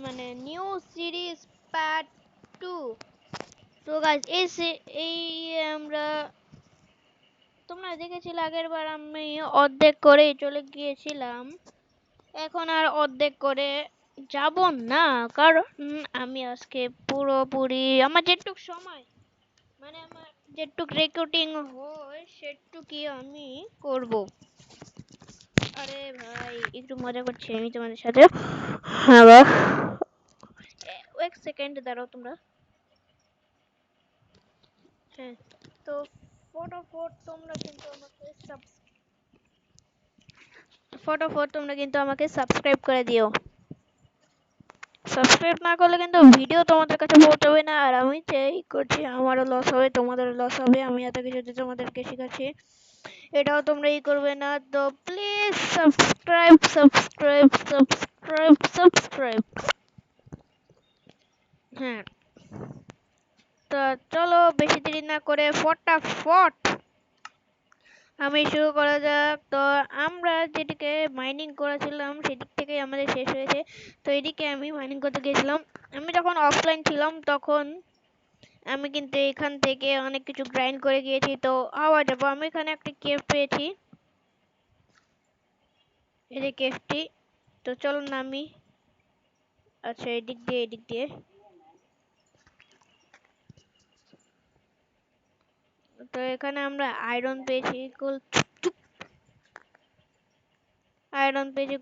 মানে new series part 2। তো guys এই আমরা তোমরা দেখেছিলে আগের বার আমি অর্ধেক করে চলে গিয়েছিলাম, এখন আর অর্ধেক করে যাব না, কারণ আমি আজকে পুরোপুরি আমার যেটুক সময় মানে আমার যেটুক রেকর্ডিং হয় সেটুকুই আমি করব। আরে ভাই একটু মজা করছি আমি তোমাদের সাথে। হ্যাঁ এক সেকেন্ড দাঁড়াও তোমরা। হ্যাঁ, তো ফটোফট তোমরা কিন্তু আমাকে সাবস্ক্রাইব করে দিও। সাবস্ক্রাইব না করলে কিন্তু ভিডিও তোমাদের কাছে পৌঁছাবে না, আর আমি চাই করছি আমারও লস হবে তোমাদেরও লস হবে। আমি এত কিছু তোমাদেরকে শেখাচ্ছি, এটাও তোমরা করবে না, তো please subscribe subscribe subscribe subscribe. হ্যাঁ, তো চলো বেশি দেরি না করে ফটাফট আমি শুরু করা যাক। তো আমরা যেদিকে মাইনিং করেছিলাম সেদিক থেকে আমাদের শেষ হয়েছে, তো এদিকে আমি মাইনিং করতে গিয়েছিলাম। আমি যখন অফলাইন ছিলাম তখন আমি কিন্তু এখান থেকে অনেক কিছু গ্রাইন্ড করে গিয়েছি। তো আবার যাবো, আমি এখানে একটা কেভ পেয়েছি, এই যে কেভটি। তো চলো নামি। আচ্ছা এদিক দিয়ে তো এখানে আমরা আয়রন পেয়েছি,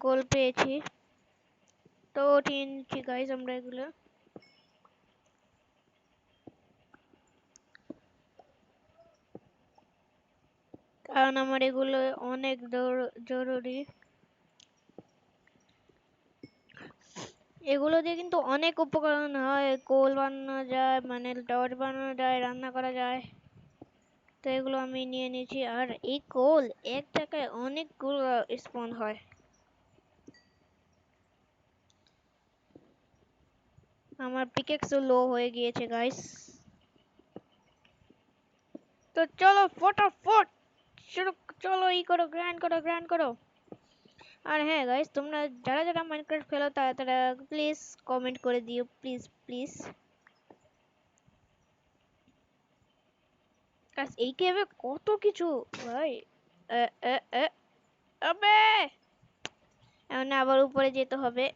গোল্ড পেয়েছি। তো উঠিয়ে নিচ্ছি গাইস আমরা এগুলো। কারণ আমার এগুলো অনেক জরুরি। এগুলো দিয়ে কিন্তু অনেক উপকরণ হয়, কোল বানানো যায়, মানে টর্চ বানানো যায়, রান্না করা যায়। তো এগুলো আমি নিয়ে নিয়েছি, আর এই কোল এক জায়গায় অনেকগুলো স্পন হয়। আমার পিকেক্সও লো হয়ে গিয়েছে গাইস। তো চলো ফটাফট শুরু, চলো করো, গ্রাইন্ড করো। আর হ্যাঁ গাইস, তোমরা যারা যারা মাইনক্রাফট খেলো তারা তারা প্লিজ কমেন্ট করে দিও, প্লিজ প্লিজ। গাইস এই কেভে কত কিছু ভাই। এ এ এ আবে এখন আবার উপরে যেতে হবে।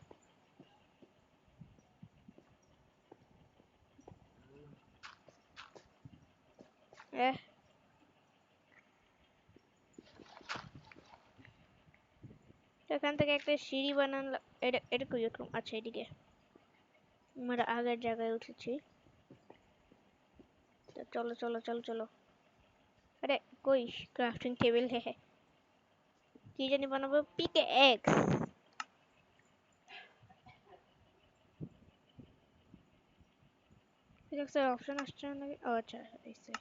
এখান থেকে একটা সিঁড়ি বানানো, এটা কই রকম? আচ্ছা এদিকে আমরা আগের জায়গায় উঠেছি। তো চলো চলো চলো চলো। আরে কই ক্রাফটিং টেবিল? হে হে, কি জানি বানাবো, পিকে এক্স। পিকেক্সের অপশন আসছে না নাকি? ও আচ্ছা এসে।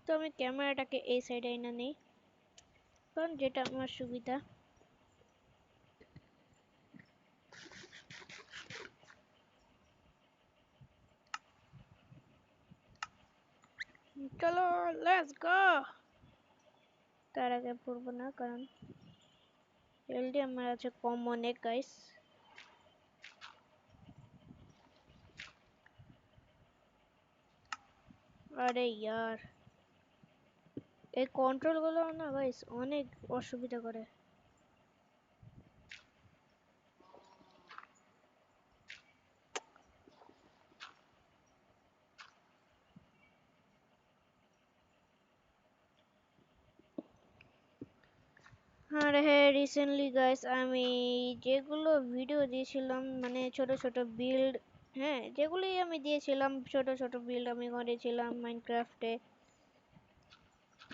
তো আমি ক্যামেরাটাকে এই সাইডে এনে নেই, কারণ যেটা আমার সুবিধা। চলো লেটস গো। তার আগে পড়বো না, কারণ এলডি আমার আছে কম অনেক গাইস। আরে ইয়ার, এই কন্ট্রোল গুলো না গাইস অনেক অসুবিধা করে। আর হ্যাঁ, রিসেন্টলি গাইস আমি যেগুলো ভিডিও দিয়েছিলাম, মানে ছোট ছোট বিল্ড, হ্যাঁ যেগুলোই আমি দিয়েছিলাম ছোট ছোট বিল্ড আমি করেছিলাম মাইনক্রাফটে,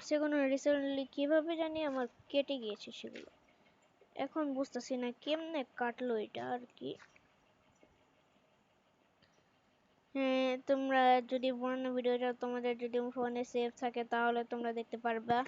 সেগুলো রিসেন্টলি কিভাবে জানি আমার কেটে গিয়েছে সেগুলো। এখন বুঝতেছি না কেমনে কাটলো এটা আর কি। হ্যাঁ, তোমরা যদি পুরনো ভিডিওটা তোমাদের যদি ফোনে সেভ থাকে তাহলে তোমরা দেখতে পারবা।